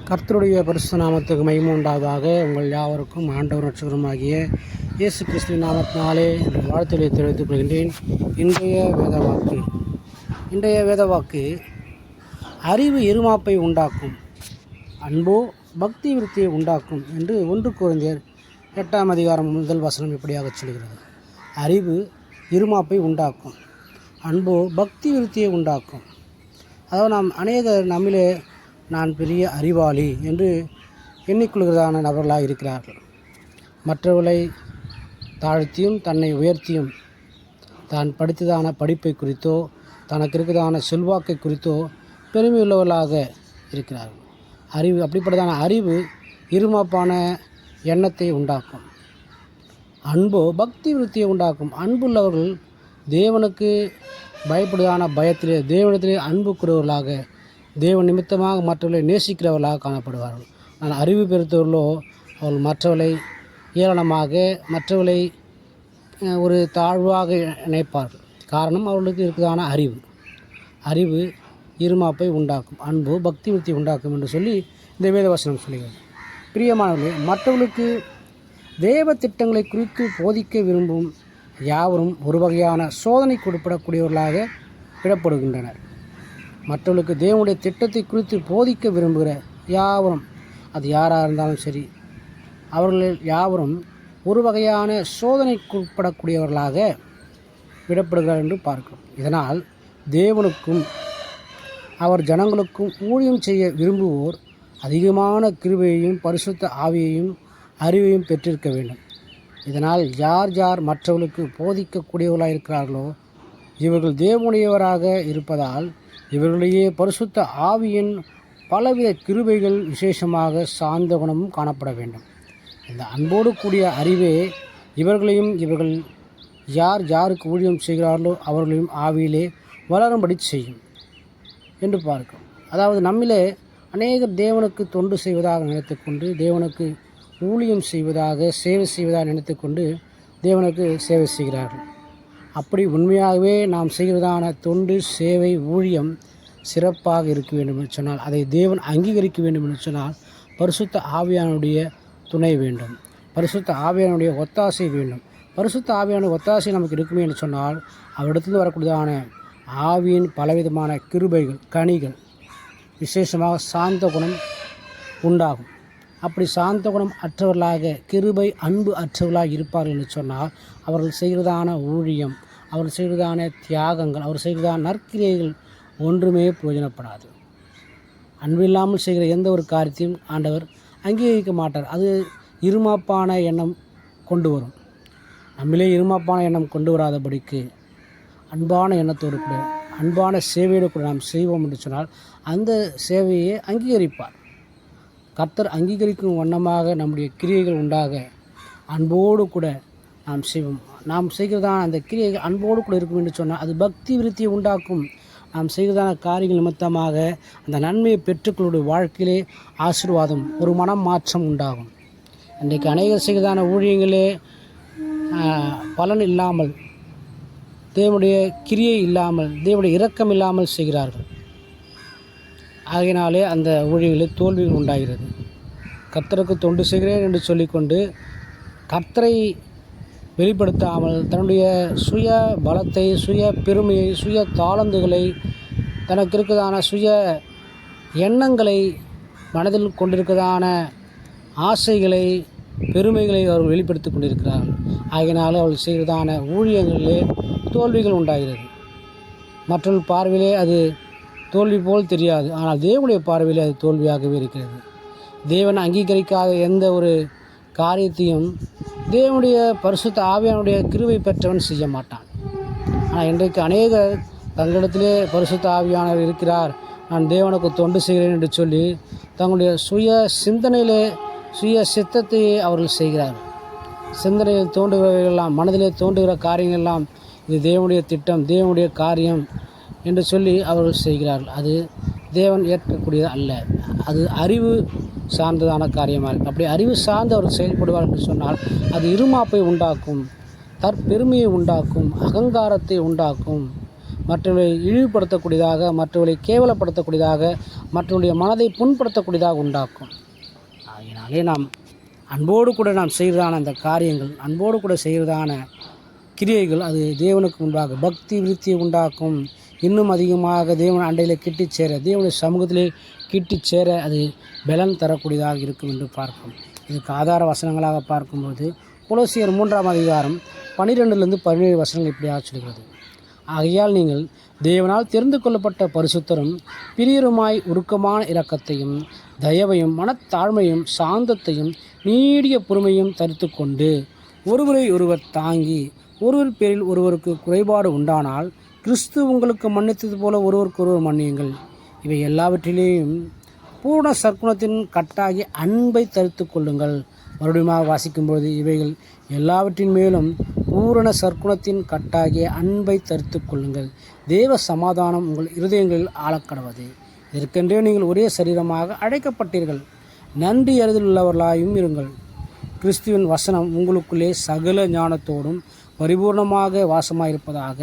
கர்த்தருடைய பரிசுத்த நாமத்துக்கு மகிமை உண்டாவதாக. உங்கள் யாவருக்கும் ஆண்டவர் ரட்சகருமாகிய இயேசு கிறிஸ்துவின் நாமத்தினாலே என்ற வாழ்த்துக்களை தெரிவித்துக் கொள்கின்றேன். இன்றைய வேதவாக்கு அறிவு இருமாப்பை உண்டாக்கும், அன்போ பக்தி விருத்தியை உண்டாக்கும் என்று 1 கொரிந்தியர் 8ஆம் அதிகாரம் முதல் வசனம் இப்படியாக சொல்கிறது. அறிவு இருமாப்பை உண்டாக்கும், அன்போ பக்தி விருத்தியை உண்டாக்கும். அதாவது நாம் அநேகர் நம்மிலே நான் பெரிய அறிவாளி என்று எண்ணிக்கொள்கிறதான நபர்களாக இருக்கிறார்கள். மற்றவர்களை தாழ்த்தியும் தன்னை உயர்த்தியும் தான் படித்ததான படிப்பை குறித்தோ தனக்கு இருக்கிறதான செல்வாக்கை குறித்தோ பெருமையுள்ளவர்களாக இருக்கிறார்கள். அப்படிப்பட்டதான அறிவு இருமாப்பான எண்ணத்தை உண்டாக்கும், அன்போ பக்தி விருத்தியை உண்டாக்கும். அன்புள்ளவர்கள் தேவனுக்கு பயப்படுவதான பயத்திலே தேவனிடத்திலே அன்புக்குரியவர்களாக தேவன் நிமித்தமாக மற்றவர்களை நேசிக்கிறவர்களாக காணப்படுவார்கள். நான் அறிவு பெறுத்தவர்களோ அவர்கள் மற்றவர்களை ஏளனமாக மற்றவர்களை ஒரு தாழ்வாக நினைப்பார்கள். காரணம் அவர்களுக்கு இருக்கிறதான அறிவு இருமாப்பை உண்டாக்கும், அன்பு பக்தி விருத்தி உண்டாக்கும் என்று சொல்லி இந்த வேதவசனம் சொல்லுகிறது. பிரியமானவர்களே, மற்றவர்களுக்கு தேவ திட்டங்களை குறித்து போதிக்க விரும்பும் யாவரும் ஒரு வகையான சோதனைக்கு உட்படக்கூடியவர்களாக விடப்படுகின்றனர். மற்றவர்களுக்கு தேவனுடைய திட்டத்தை குறித்து போதிக்க விரும்புகிற யாவரும், அது யாராக இருந்தாலும் சரி, அவர்கள் யாவரும் ஒரு வகையான சோதனைக்கு உட்படக்கூடியவர்களாக விடப்படுகிறார் என்று பார்க்கிறோம். இதனால் தேவனுக்கும் அவர் ஜனங்களுக்கும் ஊழியம் செய்ய விரும்புவோர் அதிகமான கிருபையையும் பரிசுத்த ஆவியையும் அறிவையும் பெற்றிருக்க வேண்டும். இதனால் யார் மற்றவர்களுக்கு போதிக்கக்கூடியவர்களாக இருக்கிறார்களோ இவர்கள் தேவனுடையவராக இருப்பதால் இவர்களிடையே பரிசுத்த ஆவியின் பலவித கிருபைகள் விசேஷமாக சார்ந்த குணமும் காணப்பட வேண்டும். இந்த அன்போடு கூடிய அறிவே இவர்கள் யாருக்கு ஊழியம் செய்கிறார்களோ அவர்களையும் ஆவியிலே வளரும்படி செய்யும் என்று பார்க்கிறோம். அதாவது நம்மிலே அநேகர் தேவனுக்கு தொண்டு செய்வதாக நினைத்துக்கொண்டு தேவனுக்கு ஊழியம் செய்வதாக சேவை செய்வதாக நினைத்துக்கொண்டு தேவனுக்கு சேவை செய்கிறார்கள். அப்படி உண்மையாகவே நாம் செய்கிறதான தொண்டு சேவை ஊழியம் சிறப்பாக இருக்க வேண்டும் என்று சொன்னால், அதை தேவன் அங்கீகரிக்க வேண்டும் என்று சொன்னால் பரிசுத்த ஆவியானுடைய துணை வேண்டும், பரிசுத்த ஆவியானுடைய ஒத்தாசை வேண்டும். பரிசுத்த ஆவியான ஒத்தாசை நமக்கு இருக்குமே என்று சொன்னால் அவரிடத்தில் வரக்கூடியதான ஆவியின் பலவிதமான கிருபைகள் கனிகள் விசேஷமாக சாந்த குணம் உண்டாகும். அப்படி சாந்த குணம் அற்றவர்களாக கிருபை அன்பு அற்றவர்களாக இருப்பார்கள் என்று சொன்னால் அவர்கள் செய்கிறதான ஊழியம், அவர்கள் செய்கிறதான தியாகங்கள், அவர் செய்கிறதான நற்கிரியைகள் ஒன்றுமே பிரயோஜனப்படாது. அன்பு இல்லாமல் செய்கிற எந்த ஒரு காரியத்தையும் ஆண்டவர் அங்கீகரிக்க மாட்டார். அது இருமாப்பான எண்ணம் கொண்டு வரும். நம்மளே இருமாப்பான எண்ணம் கொண்டு வராதபடிக்கு அன்பான எண்ணத்தோடு கூட அன்பான சேவையோடு கூட நாம் செய்வோம் என்று சொன்னால் அந்த சேவையை அங்கீகரிப்பார். கர்த்தர் அங்கீகரிக்கும் வண்ணமாக நம்முடைய கிரியைகள் உண்டாக அன்போடு கூட நாம் செய்வோம். நாம் செய்கிறதான அந்த கிரியைகள் அன்போடு கூட இருக்கும் என்று சொன்னால் அது பக்தி விருத்தியை உண்டாக்கும். நாம் செய்கிறதான காரியங்கள் நிமித்தமாக அந்த நன்மையை பெற்றுக்கொள்ளுடைய வாழ்க்கையிலே ஆசீர்வாதம், ஒரு மனம் மாற்றம் உண்டாகும். இன்றைக்கு அநேகர் செய்கிறதான ஊழியங்களே பலன் இல்லாமல், தேவனுடைய கிரியை இல்லாமல், தேவனுடைய இரக்கம் இல்லாமல் செய்கிறார்கள். ஆகையினாலே அந்த ஊழியங்களில் தோல்விகள் உண்டாகிறது. கர்த்தருக்கு தொண்டு செய்கிறேன் என்று சொல்லிக்கொண்டு கர்த்தரை வெளிப்படுத்தாமல் தன்னுடைய சுய பலத்தை, சுய பெருமையை, சுய தாளந்துகளை, தனக்கு இருக்கிறதான சுய எண்ணங்களை, மனதில் கொண்டிருக்கிறதான ஆசைகளை, பெருமைகளை அவர்கள் வெளிப்படுத்தி கொண்டிருக்கிறார்கள். ஆகையினாலே அவர்கள் செய்கிறதான ஊழியங்களிலே தோல்விகள் உண்டாகிறது. மற்றொரு பார்வையிலே அது தோல்வி போல் தெரியாது, ஆனால் தேவனுடைய பார்வையில் அது தோல்வியாகவே இருக்கிறது. தேவன் அங்கீகரிக்காத எந்த ஒரு காரியத்தையும் தேவனுடைய பரிசுத்த ஆவியானுடைய கிருபை பெற்றவன் செய்ய மாட்டான். ஆனால் இன்றைக்கு அநேகர் தங்களிடத்திலே பரிசுத்த ஆவியானவர் இருக்கிறார், நான் தேவனுக்கு தொண்டு செய்கிறேன் என்று சொல்லி தங்களுடைய சுய சிந்தனையிலே சுய சித்தத்தையே அவர்கள் செய்கிறார்கள். சிந்தனையில் தோன்றுகிறவர்களெல்லாம், மனதிலே தோன்றுகிற காரியங்கள்லாம் இது தேவனுடைய திட்டம், தேவனுடைய காரியம் என்று சொல்லி அவர்கள் செய்கிறார்கள். அது தேவன் ஏற்கக்கூடியது அல்ல. அது அறிவு சார்ந்ததான காரியமாக இருக்குது. அப்படி அறிவு சார்ந்து அவர் செயல்படுவார் என்று சொன்னால் அது இருமாப்பை உண்டாக்கும், தற்பெருமையை உண்டாக்கும், அகங்காரத்தை உண்டாக்கும், மற்றவர்களை இழிவுபடுத்தக்கூடியதாக, மற்றவர்களை கேவலப்படுத்தக்கூடியதாக, மற்றவருடைய மனதை புண்படுத்தக்கூடியதாக உண்டாக்கும். அதனாலே நாம் அன்போடு கூட நாம் செய்கிறதான அந்த காரியங்கள், அன்போடு கூட செய்கிறதான கிரியைகள், அது தேவனுக்கு முன்பாக பக்தி விருத்தியை உண்டாக்கும். இன்னும் அதிகமாக தேவன் அண்டையில் கிட்டிச் சேர, தேவனுடைய சமூகத்திலே கிட்டிச் சேர அது பலன் தரக்கூடியதாக இருக்கும் என்று பார்க்கும். இதுக்கு ஆதார வசனங்களாக பார்க்கும்போது கொலோசியர் 3ஆம் அதிகாரம் 12-17 வசனங்கள் இப்படியாக சொல்கிறது. ஆகையால் நீங்கள் தேவனால் தெரிந்து கொள்ளப்பட்ட பரிசுத்தரும் பிரியருமாய் உருக்கமான இரக்கத்தையும் தயவையும் மனத்தாழ்மையும் சாந்தத்தையும் நீடிய பொறுமையும் தரித்து கொண்டு ஒருவரை ஒருவர் தாங்கி ஒருவர் பேரில் ஒருவருக்கு குறைபாடு உண்டானால் கிறிஸ்து உங்களுக்கு மன்னித்தது போல ஒருவருக்கொருவர் மன்னியுங்கள். இவை எல்லாவற்றிலேயும் பூர்ண சற்குணத்தின் கட்டாகி அன்பை தரித்து கொள்ளுங்கள். மறுபடியும் வாசிக்கும்போது இவைகள் எல்லாவற்றின் மேலும் பூரண சற்குணத்தின் கட்டாகிய அன்பை தரித்து கொள்ளுங்கள். தேவ சமாதானம் உங்கள் இருதயங்களில் ஆளக்கடவது. இதற்கென்றே நீங்கள் ஒரே சரீரமாக அழைக்கப்பட்டீர்கள். நன்றி அறிதல் உள்ளவர்களாயும் இருங்கள். கிறிஸ்துவின் வசனம் உங்களுக்குள்ளே சகல ஞானத்தோடும் பரிபூர்ணமாக வாசமாயிருப்பதாக.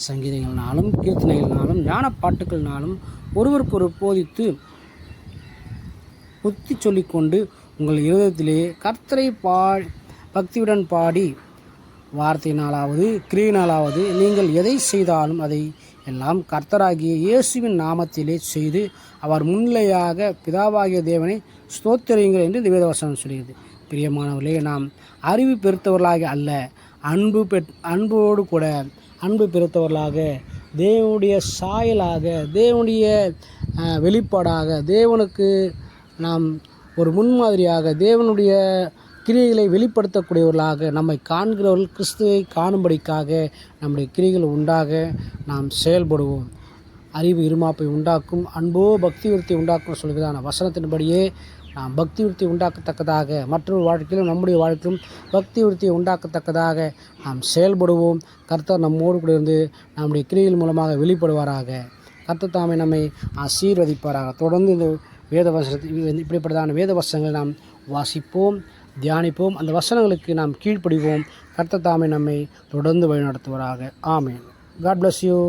சங்கீதங்களினாலும் கீர்த்தனைகளினாலும் ஞான பாட்டுகளினாலும் ஒருவருக்கொரு போதித்து புத்தி சொல்லிக்கொண்டு உங்கள் இருதயத்திலே கர்த்தரை பக்தியுடன் பாடி வார்த்தையினாலாவது கிரியினாலாவது நீங்கள் எதை செய்தாலும் அதை எல்லாம் கர்த்தராகிய இயேசுவின் நாமத்திலே செய்து அவர் முன்னிலையாக பிதாவாகிய தேவனை ஸ்தோத்திரியுங்கள் என்று இந்த வேதவசனம் சொல்கிறது. பிரியமானவர்களே, நாம் அறிவு பெருத்தவர்களாக அல்ல, அன்போடு கூட அன்பு பெருத்தவர்களாக, தேவனுடைய சாயலாக, தேவனுடைய வெளிப்பாடாக, தேவனுக்கு நாம் ஒரு முன்மாதிரியாக, தேவனுடைய கிரியைகளை வெளிப்படுத்தக்கூடியவர்களாக நம்மை காண்கிறவர்கள் கிறிஸ்துவை காணும்படிக்காக நம்முடைய கிரியைகள் உண்டாக நாம் செயல்படுவோம். அறிவு இருமாப்பை உண்டாக்கும், அன்போ பக்தி விருத்தி உண்டாக்கும் சொல்கிறதான வசனத்தின்படியே நாம் பக்தி விருத்தி உண்டாக்கத்தக்கதாக, மற்றொரு வாழ்க்கையிலும் நம்முடைய வாழ்க்கையிலும் பக்தி விருத்தியை உண்டாக்கத்தக்கதாக நாம் செயல்படுவோம். கர்த்தர் நம்மோடு கூட இருந்து நம்முடைய கிரியைகள் மூலமாக வெளிப்படுவாராக. கர்த்தர் தாமே நம்மை ஆசீர்வதிப்பாராக. தொடர்ந்து இந்த இப்படிப்பட்டதான வேத வசனங்களை நாம் வாசிப்போம், தியானிப்போம். அந்த வசனங்களுக்கு நாம் கீழ்ப்படிவோம். கர்த்தர் தாமே நம்மை தொடர்ந்து வழிநடத்துவாராக. ஆமென். God bless you.